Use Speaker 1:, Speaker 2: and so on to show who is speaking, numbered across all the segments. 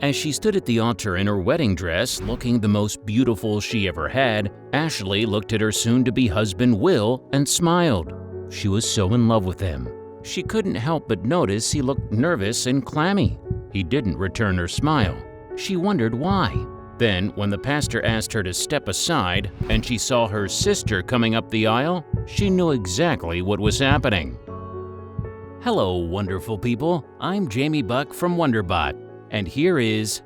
Speaker 1: As she stood at the altar in her wedding dress, looking the most beautiful she ever had, Ashley looked at her soon-to-be husband Will and smiled. She was so in love with him. She couldn't help but notice he looked nervous and clammy. He didn't return her smile. She wondered why. Then, when the pastor asked her to step aside and she saw her sister coming up the aisle, she knew exactly what was happening. Hello, wonderful people. I'm Jamie Buck from WonderBot, and here is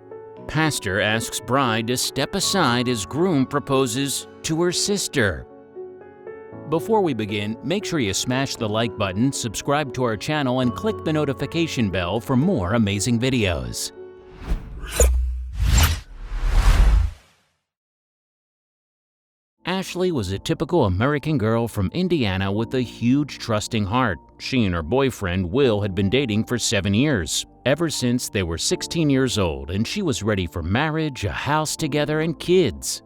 Speaker 1: Pastor asks bride to step aside as groom proposes to her sister. Before we begin, make sure you smash the like button, subscribe to our channel, and click the notification bell for more amazing videos. Ashley was a typical American girl from Indiana with a huge trusting heart. She and her boyfriend Will had been dating for 7 years, ever since they were 16 years old, and she was ready for marriage, a house together, and kids.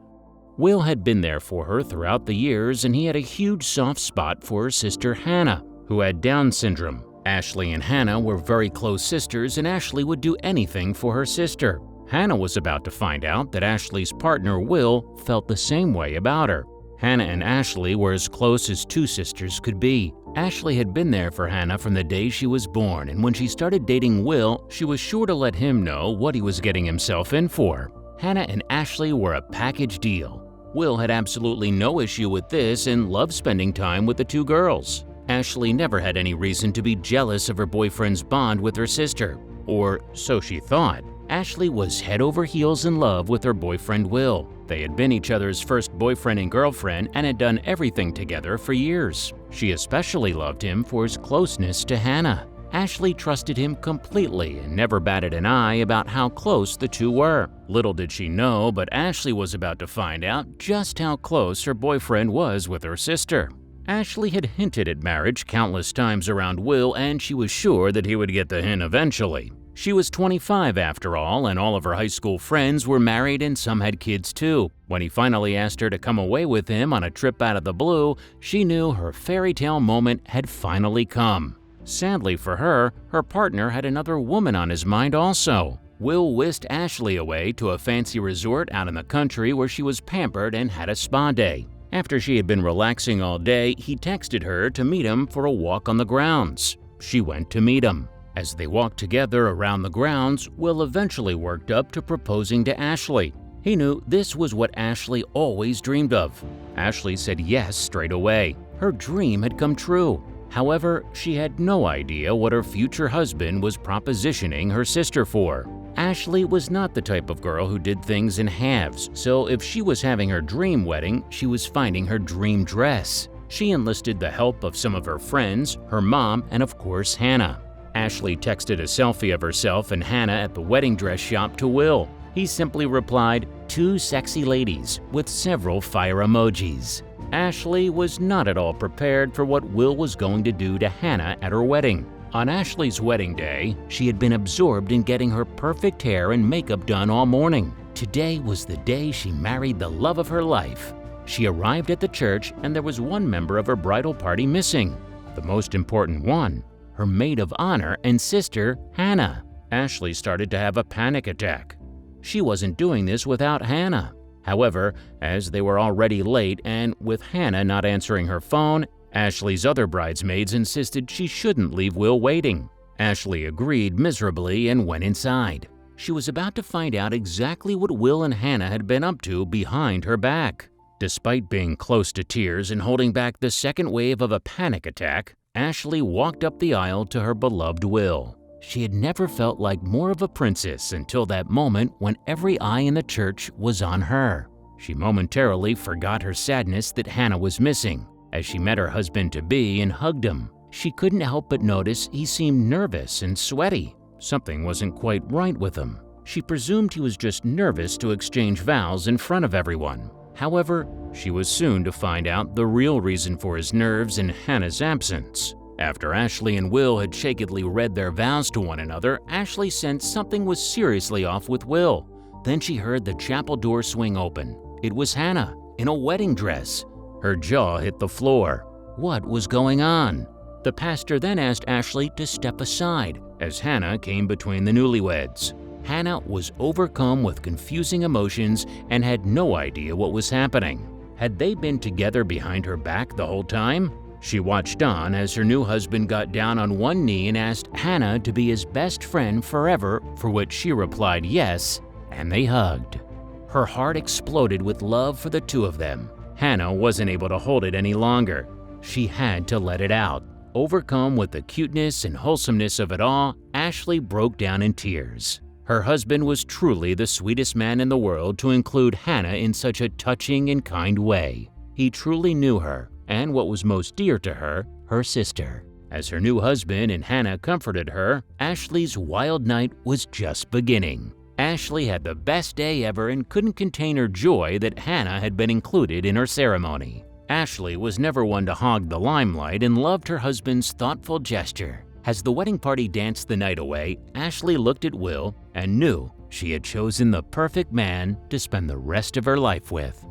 Speaker 1: Will had been there for her throughout the years, and he had a huge soft spot for her sister Hannah, who had Down syndrome. Ashley and Hannah were very close sisters, and Ashley would do anything for her sister. Hannah was about to find out that Ashley's partner Will felt the same way about her. Hannah and Ashley were as close as two sisters could be. Ashley had been there for Hannah from the day she was born, and when she started dating Will, she was sure to let him know what he was getting himself in for. Hannah and Ashley were a package deal. Will had absolutely no issue with this and loved spending time with the two girls. Ashley never had any reason to be jealous of her boyfriend's bond with her sister, or so she thought. Ashley was head over heels in love with her boyfriend Will. They had been each other's first boyfriend and girlfriend and had done everything together for years. She especially loved him for his closeness to Hannah. Ashley trusted him completely and never batted an eye about how close the two were. Little did she know, but Ashley was about to find out just how close her boyfriend was with her sister. Ashley had hinted at marriage countless times around Will, and she was sure that he would get the hint eventually. She was 25 after all, and all of her high school friends were married and some had kids too. When he finally asked her to come away with him on a trip out of the blue, she knew her fairy tale moment had finally come. Sadly for her, her partner had another woman on his mind also. Will whisked Ashley away to a fancy resort out in the country where she was pampered and had a spa day. After she had been relaxing all day, he texted her to meet him for a walk on the grounds. She went to meet him. As they walked together around the grounds, Will eventually worked up to proposing to Ashley. He knew this was what Ashley always dreamed of. Ashley said yes straight away. Her dream had come true. However, she had no idea what her future husband was propositioning her sister for. Ashley was not the type of girl who did things in halves, so if she was having her dream wedding, she was finding her dream dress. She enlisted the help of some of her friends, her mom, and of course Hannah. Ashley texted a selfie of herself and Hannah at the wedding dress shop to Will. He simply replied, "Two sexy ladies," with several fire emojis. Ashley was not at all prepared for what Will was going to do to Hannah at her wedding. On Ashley's wedding day, she had been absorbed in getting her perfect hair and makeup done all morning. Today was the day she married the love of her life. She arrived at the church and there was one member of her bridal party missing. The most important one, her maid of honor and sister, Hannah. Ashley started to have a panic attack. She wasn't doing this without Hannah. However, as they were already late and with Hannah not answering her phone, Ashley's other bridesmaids insisted she shouldn't leave Will waiting. Ashley agreed miserably and went inside. She was about to find out exactly what Will and Hannah had been up to behind her back. Despite being close to tears and holding back the second wave of a panic attack, Ashley walked up the aisle to her beloved Will. She had never felt like more of a princess until that moment when every eye in the church was on her. She momentarily forgot her sadness that Hannah was missing. As she met her husband-to-be and hugged him, she couldn't help but notice he seemed nervous and sweaty. Something wasn't quite right with him. She presumed he was just nervous to exchange vows in front of everyone. However, she was soon to find out the real reason for his nerves in Hannah's absence. After Ashley and Will had shakily read their vows to one another, Ashley sensed something was seriously off with Will. Then she heard the chapel door swing open. It was Hannah, in a wedding dress. Her jaw hit the floor. What was going on? The pastor then asked Ashley to step aside as Hannah came between the newlyweds. Hannah was overcome with confusing emotions and had no idea what was happening. Had they been together behind her back the whole time? She watched on as her new husband got down on one knee and asked Hannah to be his best friend forever, for which she replied yes, and they hugged. Her heart exploded with love for the two of them. Hannah wasn't able to hold it any longer. She had to let it out. Overcome with the cuteness and wholesomeness of it all, Ashley broke down in tears. Her husband was truly the sweetest man in the world to include Hannah in such a touching and kind way. He truly knew her, and what was most dear to her, her sister. As her new husband and Hannah comforted her, Ashley's wild night was just beginning. Ashley had the best day ever and couldn't contain her joy that Hannah had been included in her ceremony. Ashley was never one to hog the limelight and loved her husband's thoughtful gesture. As the wedding party danced the night away, Ashley looked at Will and knew she had chosen the perfect man to spend the rest of her life with.